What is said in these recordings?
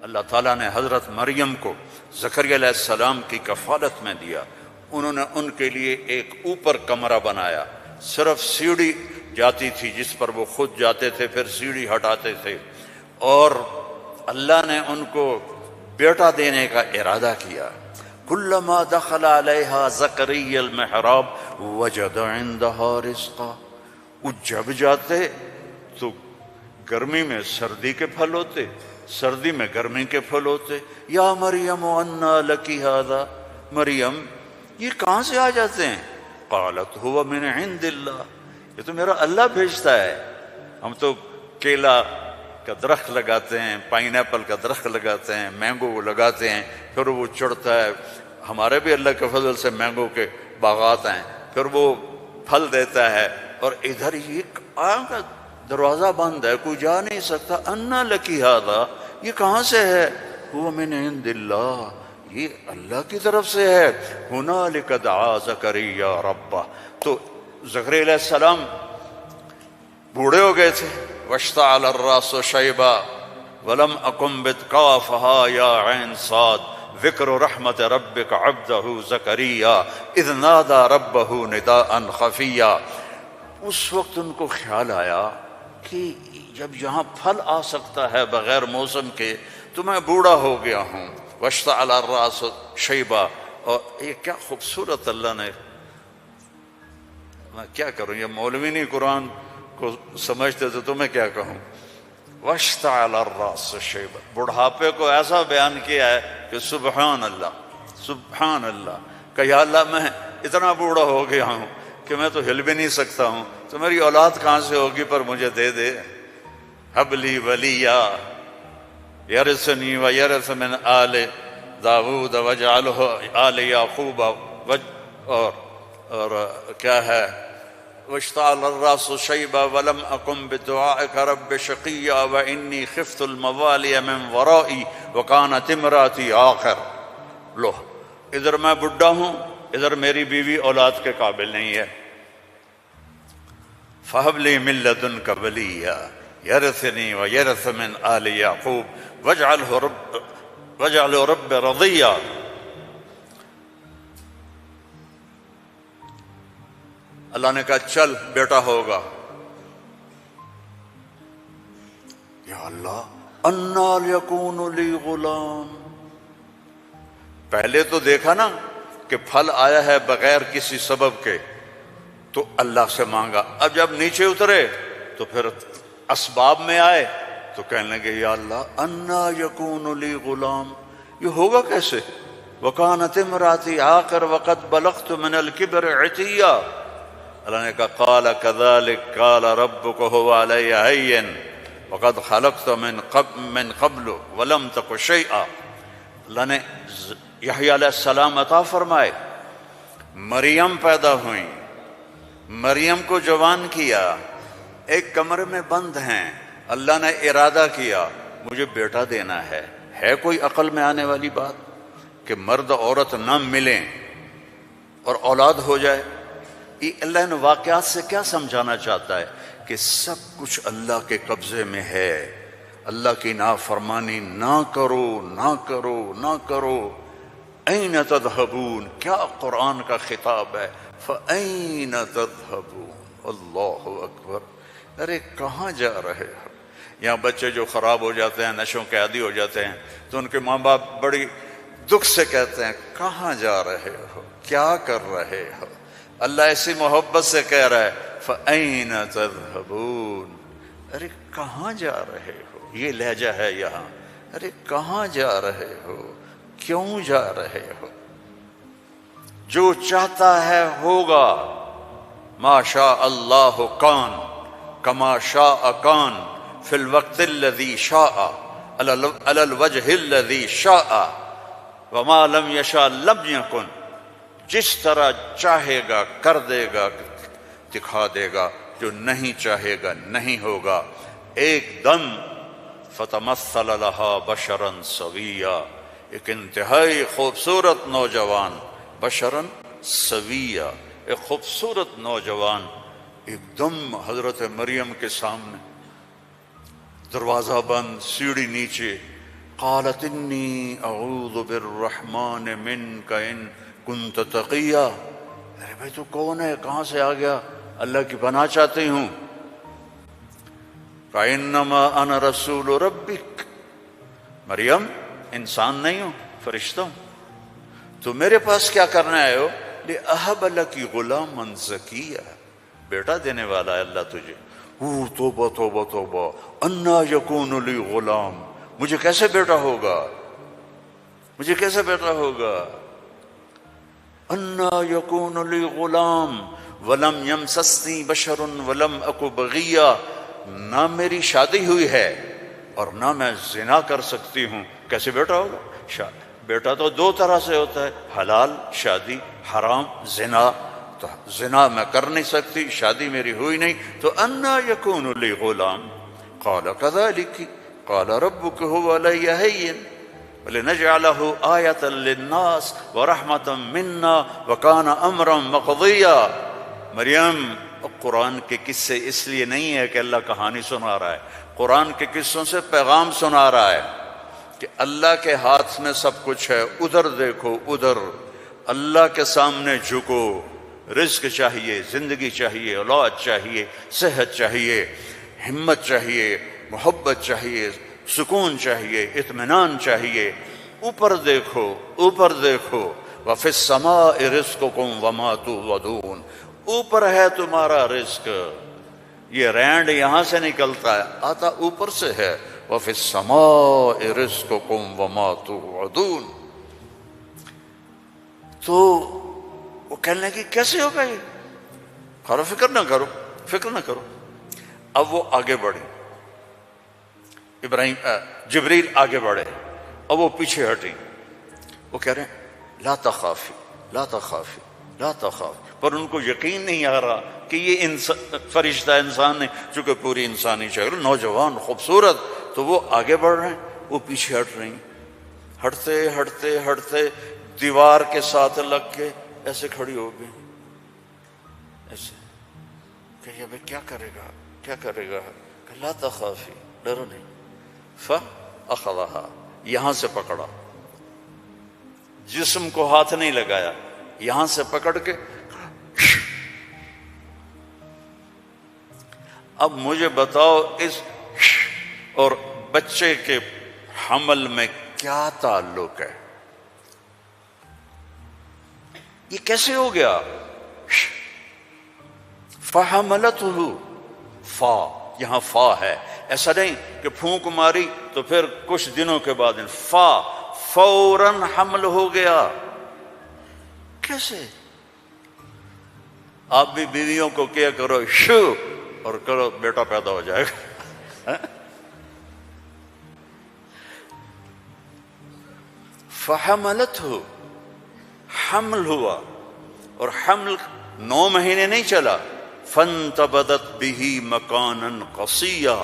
اللہ تعالیٰ نے حضرت مریم کو زکریا علیہ السلام کی کفالت میں دیا. انہوں نے ان کے لیے ایک اوپر کمرہ بنایا، صرف سیڑھی جاتی تھی جس پر وہ خود جاتے تھے، پھر سیڑھی ہٹاتے تھے. اور اللہ نے ان کو بیٹا دینے کا ارادہ کیا. کلما دخل علیہا زکریا المحراب وجد عندہا رزقا. وہ جب جاتے تو گرمی میں سردی کے پھل ہوتے، سردی میں گرمی کے پھل ہوتے. یا مریم انا لکی ھذا، مریم یہ کہاں سے آ جاتے ہیں؟ قالت هو من عند اللہ، یہ تو میرا اللہ بھیجتا ہے. ہم تو کیلا کا درخت لگاتے ہیں، پائن ایپل کا درخت لگاتے ہیں، مینگو لگاتے ہیں، پھر وہ چڑھتا ہے. ہمارے بھی اللہ کے فضل سے مینگو کے باغات ہیں، پھر وہ پھل دیتا ہے. اور ادھر یہ دروازہ بند ہے، کوئی جا نہیں سکتا. انا لکی ھذا، یہ کہاں سے ہے؟ هو من عند اللہ، یہ اللہ کی طرف سے ہے. ہنالک دعا زکریا ربہ. تو زکریا علیہ السلام بوڑھے ہو گئے تھے. واشتعل الراس شیبا ولم اکن بتقافها یا عین صاد ذکر رحمت ربک عبدہ زکریا اذ نادى ربہ نداء خفیا. اس وقت ان کو خیال آیا کہ جب یہاں پھل آ سکتا ہے بغیر موسم کے تو میں بوڑھا ہو گیا ہوں. واشتعل الراس شیبا. اور یہ کیا خوبصورت اللہ نے، میں کیا کروں، یہ مولوی نہیں قرآن کو سمجھتے تو تمہیں کیا کہوں. واشتعل الراس شیبا، بڑھاپے کو ایسا بیان کیا ہے کہ سبحان اللہ سبحان اللہ. کہ یا اللہ میں اتنا بوڑھا ہو گیا ہوں کہ میں تو ہل بھی نہیں سکتا ہوں، تو میری اولاد کہاں سے ہوگی، پر مجھے دے دے. ہب لی ولیا یرثنی ویرث من آل داود واجعلہ آل یعقوب. اور کیا ہے، واشتعل الراس شیبا ولم اکن بدعائک رب شقیا وانی خفت الموالی من ورائی وکانت امراتی عاقر. لو ادھر میں بڈھا ہوں، ادھر میری بیوی اولاد کے قابل نہیں ہے. فہب لی من لدنک ولیا یرثنی ویرث من آل یعقوب واجعلہ رب رضیا. اللہ نے کہا چل بیٹا ہوگا. یا اللہ انا یکون لی غلام. پہلے تو دیکھا نا کہ پھل آیا ہے بغیر کسی سبب کے تو اللہ سے مانگا. اب جب نیچے اترے تو پھر اسباب میں آئے تو کہنے لگے یا اللہ انا یکون لی غلام، یہ ہوگا کیسے؟ وکانت امراتی عاقر وقد بلغت من الکبر عتیا. اللہ نے کہا قال کذلک قال ربک هو علی ہین وقد خلقت من قبل ولم تک شیئا. اللہ نے یحییٰ علیہ السلام عطا فرمائے، مریم پیدا ہوئیں، مریم کو جوان کیا، ایک کمرے میں بند ہیں. اللہ نے ارادہ کیا مجھے بیٹا دینا ہے. ہے کوئی عقل میں آنے والی بات کہ مرد عورت نہ ملیں اور اولاد ہو جائے؟ یہ اللہ نے واقعات سے کیا سمجھانا چاہتا ہے کہ سب کچھ اللہ کے قبضے میں ہے. اللہ کی نافرمانی نہ کرو نہ کرو نہ کرو. این تذہبون، کیا قرآن کا خطاب ہے. فَأَيْنَ تَذْهَبُونَ. اللہ اکبر. ارے کہاں جا رہے ہو؟ یہاں بچے جو خراب ہو جاتے ہیں، نشوں کے عادی ہو جاتے ہیں، تو ان کے ماں باپ بڑی دکھ سے کہتے ہیں کہاں جا رہے ہو، کیا کر رہے ہو. اللہ ایسی محبت سے کہہ رہا ہے فَأَيْنَ تَذْهَبُونَ. ارے کہاں جا رہے ہو. یہ لہجہ ہے یہاں. ارے کہاں جا رہے ہو، کیوں جا رہے ہو. جو چاہتا ہے ہوگا. ما شاء اللہ کان کما شاء کان فی الوقت الذی شاء علی الوجہ الذی شاء وما لم یشاء لم یکن. جس طرح چاہے گا کر دے گا، دکھا دے گا، جو نہیں چاہے گا نہیں ہوگا. ایک دم فتمثل لہا بشرا سویا. ایک انتہائی خوبصورت نوجوان، بشرا سویا، ایک خوبصورت نوجوان ایک دم حضرت مریم کے سامنے. دروازہ بند، سیڑھی نیچے، قالت انی اعوذ بالرحمن منک ان کنت تقیا، ارے بھائی تو کون ہے، کہاں سے آ گیا، اللہ کی پناہ چاہتی ہوں. فإنما انا رسول ربک، مریم انسان نہیں ہوں، فرشتہ ہوں. تو میرے پاس کیا کرنے آئے ہو؟ لأہب لک غلاما زکیا، بیٹا دینے والا ہے اللہ تجھے. توبہ توبہ توبہ، انا یکون لی غلام، مجھے کیسے بیٹا ہوگا، مجھے کیسے بیٹا ہوگا. انا یکون لی غلام ولم یمسسنی بشر ولم اک بغیا، نہ میری شادی ہوئی ہے اور نہ میں زنا کر سکتی ہوں، کیسے بیٹا ہوگا. بیٹا تو دو طرح سے ہوتا ہے، حلال شادی، حرام زنا. تو زنا میں کر نہیں سکتی، شادی میری ہوئی نہیں، تو انا یکون لی غلام. قال کذالک قال ربک هو علی ہین ولنجعلہ آیۃ للناس ورحمۃ منا وکان امرا مقضیا. مریم، قرآن کے قصے اس لیے نہیں ہے کہ اللہ کہانی سنا رہا ہے، قرآن کے قصوں سے پیغام سنا رہا ہے کہ اللہ کے ہاتھ میں سب کچھ ہے. ادھر دیکھو، ادھر اللہ کے سامنے جھکو. رزق چاہیے، زندگی چاہیے، اولاد چاہیے، صحت چاہیے، ہمت چاہیے، محبت چاہیے، سکون چاہیے، اطمینان چاہیے. اوپر دیکھو، اوپر دیکھو. وفی السماء رزقکم وما توعدون، اوپر ہے تمہارا رزق. یہ رینڈ یہاں سے نکلتا ہے، آتا اوپر سے ہے. وفی السماء رزقکم وما توعدون. تو وہ کہنے لگی کیسے ہوگا یہ؟ کرو فکر نہ کرو، فکر نہ کرو. اب وہ آگے بڑھے، جبریل آگے بڑھے، اب وہ پیچھے ہٹی. وہ کہہ رہے ہیں لا تخافی لا تخافی لا تخافی، پر ان کو یقین نہیں آ رہا کہ یہ فرشتہ انسان ہے، چونکہ پوری انسانی شکل، نوجوان، خوبصورت. تو وہ آگے بڑھ رہے ہیں، وہ پیچھے ہٹ رہی ہیں. ہٹتے ہٹتے ہٹتے دیوار کے ساتھ لگ کے ایسے کھڑی ہو گئی، ایسے کہ یہ بھائی کیا کرے گا، کیا کرے گا. کہ لا تخافی، ڈرو نہیں. فَأَخَذَهَا، یہاں سے پکڑا، جسم کو ہاتھ نہیں لگایا، یہاں سے پکڑ کے. اب مجھے بتاؤ اس اور بچے کے حمل میں کیا تعلق ہے؟ یہ کیسے ہو گیا؟ فَحَمَلَتْهُ، فا، یہاں فا ہے. ایسا نہیں کہ پھونک ماری تو پھر کچھ دنوں کے بعد فا، فوراً حمل ہو گیا. کیسے؟ آپ بھی بیویوں کو کیا کرو شو اور کرو بیٹا پیدا ہو جائے گا. فحملتہ، حمل ہوا، اور حمل 9 مہینے نہیں چلا. فانتبذت بہ مکانا قصیا،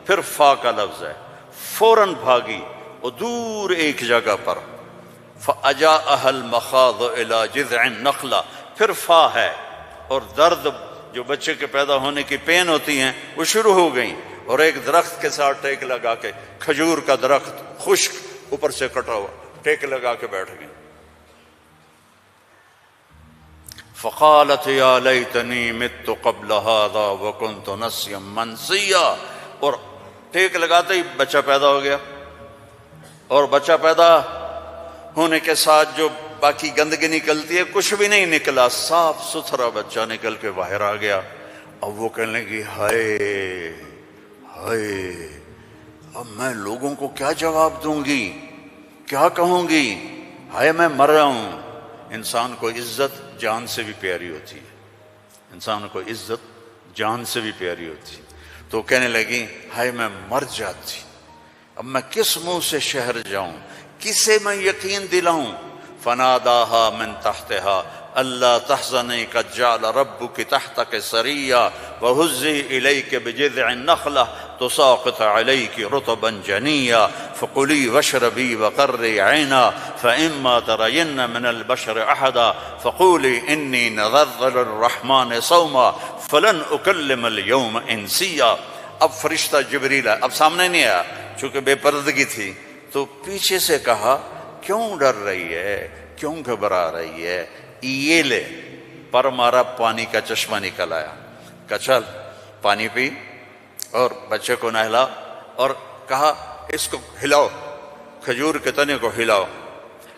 پھر فا کا لفظ ہے، فوراً بھاگی اور دور ایک جگہ پر. فاجاءها المخاض الى جذع النخلہ، پھر فا ہے، اور درد جو بچے کے پیدا ہونے کی پین ہوتی ہیں وہ شروع ہو گئیں، اور ایک درخت کے ساتھ ٹیک لگا کے، کھجور کا درخت خشک اوپر سے کٹا ہوا، ٹیک لگا کے بیٹھ گئیں. فقالت یا لیتنی مت قبل هذا وکنت نسیا منسیا، اور ٹیک لگاتے ہی بچہ پیدا ہو گیا، اور بچہ پیدا ہونے کے ساتھ جو باقی گندگی نکلتی ہے کچھ بھی نہیں نکلا، صاف ستھرا بچہ نکل کے باہر آ گیا. اب وہ کہنے لگی ہائے ہائے، اب میں لوگوں کو کیا جواب دوں گی، کیا کہوں گی، ہائے میں مر رہا ہوں. انسان کو عزت جان سے بھی پیاری ہوتی ہے، انسان کو عزت جان سے بھی پیاری ہوتی ہے. تو کہنے لگی ہائے میں مر جاتی، اب میں کس منہ سے شہر جاؤں، کسے میں یقین دلاؤں. فناداها من تحتها الا تحزني قد جعل ربك تحتك سريا وهزي اليك بجذع النخله تساقط عليك رطبا جنيا فكلي واشربي وقري عينا فاما ترين من البشر احدا فقولي اني نذرت للرحمن صوما فلن اكلم اليوم انسيا. اب فرشتہ جبریل اب سامنے نہیں آیا چونکہ بے پردگی تھی، تو پیچھے سے کہا کیوں ڈر رہی ہے، کیوں گھبرا رہی ہے؟ یہ لے، پر مارا، پانی کا چشمہ نکل آیا، کہا چل پانی پی اور بچے کو نہلا، اور کہا اس کو ہلاؤ، کھجور کے تنے کو ہلاؤ۔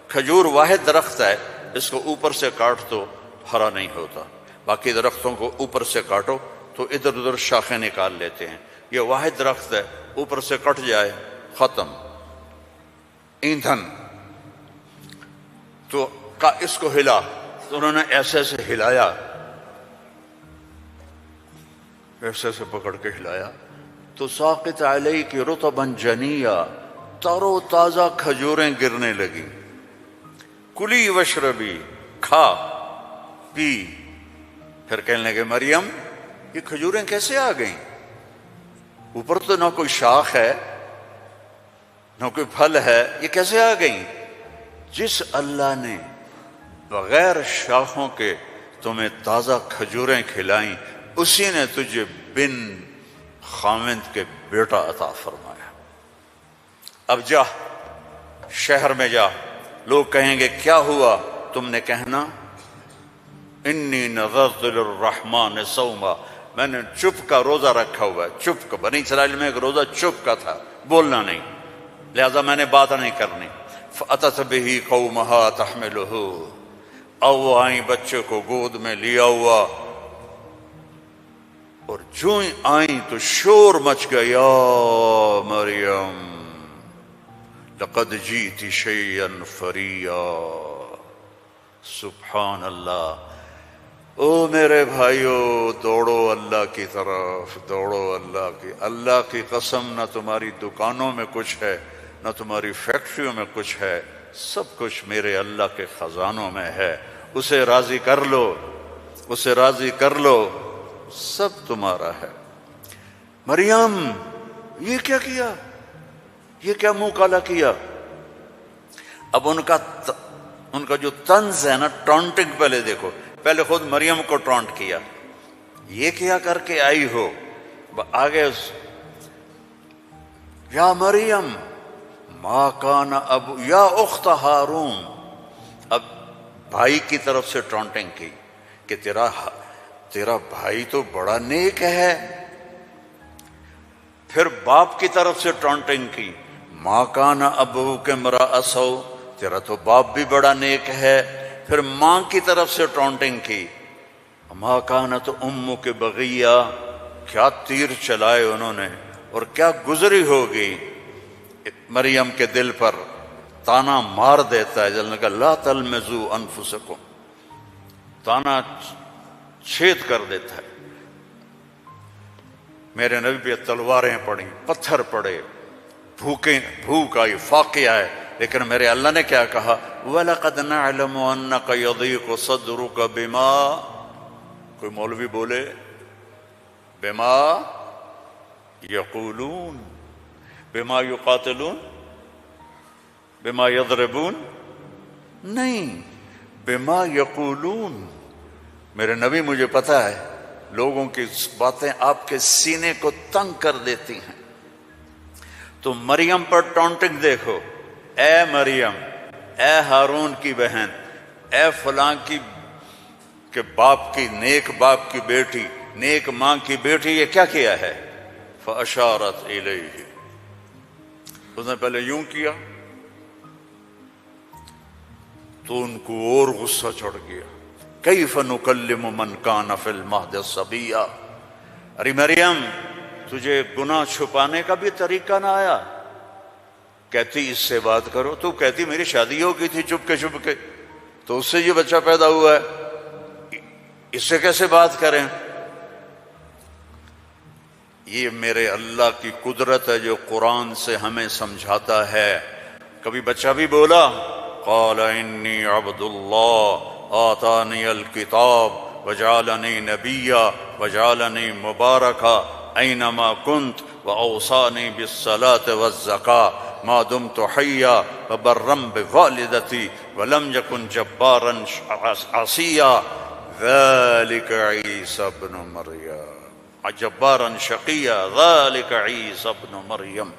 کھجور واحد درخت ہے، اس کو اوپر سے کاٹ تو ہرا نہیں ہوتا، باقی درختوں کو اوپر سے کاٹو تو ادھر ادھر شاخیں نکال لیتے ہیں، یہ واحد درخت ہے، اوپر سے کٹ جائے ختم، ایندھن۔ تو کہا اس کو ہلا، تو انہوں نے ایسے ایسے ہلایا، ایسے ایسے پکڑ کے ہلایا تو ساقط علیک رطبا جنیا، تر و تازہ کھجوریں گرنے لگی۔ کلی وشربی، کھا پی۔ پھر کہنے لگے مریم یہ کھجوریں کیسے آ گئیں؟ اوپر تو نہ کوئی شاخ ہے نہ کوئی پھل ہے، یہ کیسے آ گئیں؟ جس اللہ نے بغیر شاخوں کے تمہیں تازہ کھجوریں کھلائیں، اسی نے تجھے بن خاوند کے بیٹا عطا فرمایا۔ اب جا شہر میں جا، لوگ کہیں گے کیا ہوا؟ تم نے کہنا انی نذرت للرحمن صوما، میں نے چپ کا روزہ رکھا ہوا ہے، چپ کا۔ بنی اسرائیل میں ایک روزہ چپ کا تھا، بولنا نہیں، لہذا میں نے بات نہیں کرنی۔ فأتت به قومها تحملہ، او وہ آئیں بچے کو گود میں لیا ہوا، اور جو ہی آئیں تو شور مچ گیا، یا مریم لقد جئت شیئا فریا۔ سبحان اللہ۔ او میرے بھائیو، دوڑو اللہ کی طرف، دوڑو اللہ کی۔ اللہ کی قسم، نہ تمہاری دکانوں میں کچھ ہے، نہ تمہاری فیکٹریوں میں کچھ ہے، سب کچھ میرے اللہ کے خزانوں میں ہے۔ اسے راضی کر لو، اسے راضی کر لو، سب تمہارا ہے۔ مریم یہ کیا کیا؟ یہ کیا منہ کالا کیا؟ اب ان کا جو طنز ہے نا، ٹونٹنگ، پہلے دیکھو، پہلے خود مریم کو ٹونٹ کیا، یہ کیا کر کے آئی ہو؟ آگے یا مریم ما کان ابو، یا اخت ہارون، اب بھائی کی طرف سے ٹونٹنگ کی کہ تیرا بھائی تو بڑا نیک ہے۔ پھر باپ کی طرف سے ٹونٹنگ کی، ما کان ابوک امرأ سوء، تیرا تو باپ بھی بڑا نیک ہے۔ پھر ماں کی طرف سے ٹونٹنگ کی، ما کانت امک بغیہ، کیا تیر چلائے انہوں نے، اور کیا گزری ہوگی مریم کے دل پر، تانا مار دیتا ہے۔ جلنے کا لا تلمزوا انفسکم، تانا چھید کر دیتا ہے۔ میرے نبی پہ تلواریں پڑیں، پتھر پڑے، بھوک آئی، فاقہ ہے، لیکن میرے اللہ نے کیا کہا؟ وَلَقَدْ نَعْلَمُ أَنَّكَ يَضِيقُ صَدْرُكَ بِمَا، کوئی مولوی بولے بِمَا يَقُولُونَ، بِمَا يُقَاتِلُونَ، بِمَا يَضْرِبُونَ، نہیں، بِمَا يَقُولُونَ۔ میرے نبی، مجھے پتا ہے لوگوں کی باتیں آپ کے سینے کو تنگ کر دیتی ہیں۔ تو مریم پر ٹونٹنگ دیکھو، اے مریم، اے ہارون کی بہن، اے فلاں کی کہ باپ کی، نیک باپ کی بیٹی، نیک ماں کی بیٹی، یہ کیا کیا ہے؟ فَأَشَارَتْ إِلَيْهِ، اس نے پہلے یوں کیا تو ان کو اور غصہ چڑھ گیا۔ كَيْفَ نُكَلِّمُ مَنْ كَانَ فِي الْمَهْدِ صَبِيًّا، ارے مریم تجھے گناہ چھپانے کا بھی طریقہ نہ آیا؟ کہتی اس سے بات کرو، تو کہتی میری شادی ہو گئی تھی چپ کے، تو اس سے یہ بچہ پیدا ہوا ہے، اس سے کیسے بات کریں؟ یہ میرے اللہ کی قدرت ہے جو قرآن سے ہمیں سمجھاتا ہے۔ کبھی بچہ بھی بولا، قال انی عبد اللہ آتانی الکتاب وجعلنی نبیا وجعلنی مبارکا اینما کنت واوصانی بالصلاة والزکاة ما دمت حیا وبرا بوالدتی ولم یکن جبارا عصیا ذلك عیسی ابن مریم جبارا شقیا ذلك عیسی ابن مریم۔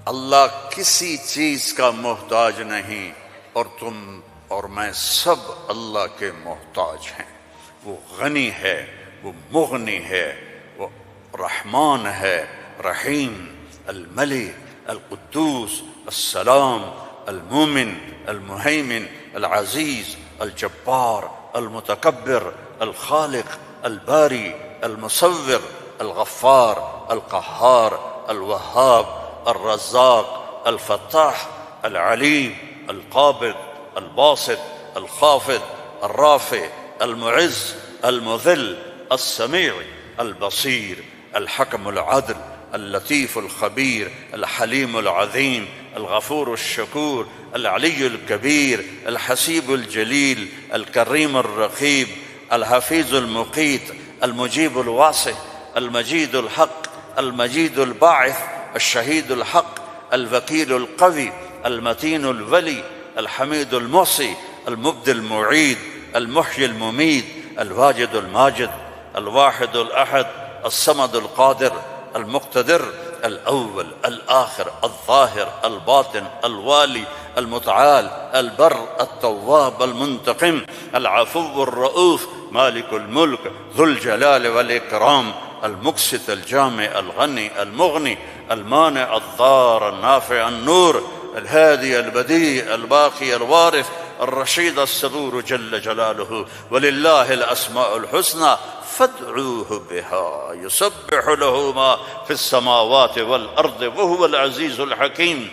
اللہ کسی چیز کا محتاج نہیں، اور تم اور میں سب اللہ کے محتاج ہیں۔ وہ غنی ہے، وہ مغنی ہے، وہ رحمان ہے، رحیم، الملک، القدوس، السلام، المومن، المہیمن، العزیز، الجبار، المتکبر، الخالق، الباری، المصور، الغفار، القہار، الوہاب، الرزاق، الفتاح، العلیم، القابض، الباسط، الخافض، الرافع، المعز، المذل، السمیع، البصیر، الحکم العدل، اللطیف الخبیر، الحلیم العظیم، الغفور الشکور، العلی الکبیر، الحسیب الجلیل، الکریم الرقیب، الحفیظ المقیت، المجیب الواسع، المجید الحق، المجید الباعث، الشہید الحق، الوکیل القوی، المتین الولی، الحمید المحصی، المبدی المعید، المحیی الممید، الواجد الماجد، الواحد الأحد، الصمد القادر، المقتدر، الأول، الآخر، الظاهر، الباطن، الوالي، المتعال، البر، التواب، المنتقم، العفو الرؤوف، مالك الملك، ذو الجلال والإكرام، المقسط، الجامع، الغني، المغني، المانع، الضار، النافع، النور، الهادي، البديع، الباقي، الوارث، الرشيد، الصبور جل جلاله، ولله الأسماء الحسنى فادعوه بها يسبح له ما في السماوات والأرض وهو العزيز الحكيم۔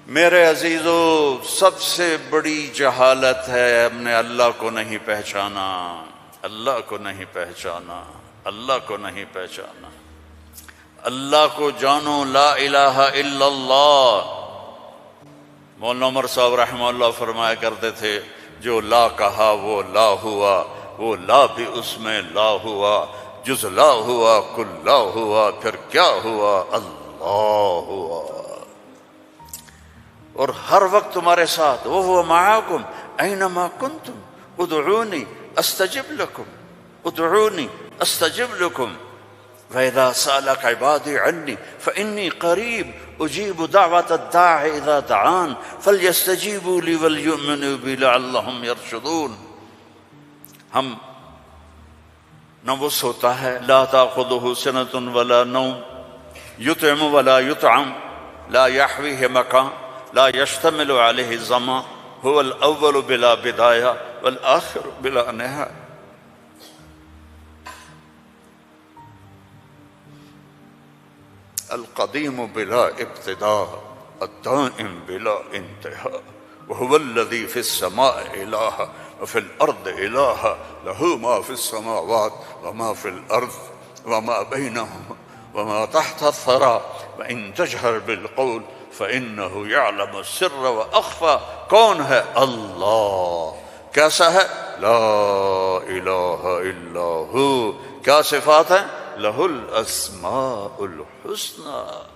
میرے عزیزو، سب سے بڑی جہالت ہے ہم نے اللہ کو نہیں پہچانا، اللہ کو نہیں پہچانا، اللہ کو نہیں پہچانا۔ اللہ کو جانو، لا الہ الا اللہ۔ مولانا عمر صاحب رحمہ اللہ فرمایا کرتے تھے، جو لا کہا وہ لا ہوا، وہ لا بھی اس میں لا ہوا، جز لا ہوا کل لا ہوا، پھر کیا ہوا؟ اللہ ہوا۔ اور ہر وقت تمہارے ساتھ، وَهُوَ مَعَكُمْ أَيْنَمَا كُنْتُمْ ادْعُونِي أَسْتَجِبْ لَكُمْ ادْعُونِي أَسْتَجِبْ لَكُمْ وَإِذَا سَأَلَكَ عِبَادِي عَنِّي فَإِنِّي قَرِيبٌ أُجِيبُ دَعْوَةَ الدَّاعِ إِذَا دَعَانِ فَلْيَسْتَجِيبُوا لِي وَلْيُؤْمِنُوا بِي لَعَلَّهُمْ يَرْشُدُونَ۔ ہم نہ وہ سوتا ہے، لا تأخذه سنة ولا نوم، يطعم ولا يطعم، لا يحويه مكان، لا يشتمل عليه الزمان، هو الأول بلا بداية والآخر بلا نهاية۔ القديم بلا ابتداء، الدائم بلا انتهاء، وهو الذي في السماء إله وفي الأرض إله، له ما في السماوات وما في الأرض وما بينهما وما تحت الثرى، وإن تجهر بالقول فإنه يعلم السر وأخفى۔ کون ہے؟ اللہ۔ کیسا ہے؟ لا الہ الا ہو۔ کیا صفات ہیں؟ لہ الاسماء الحسنى۔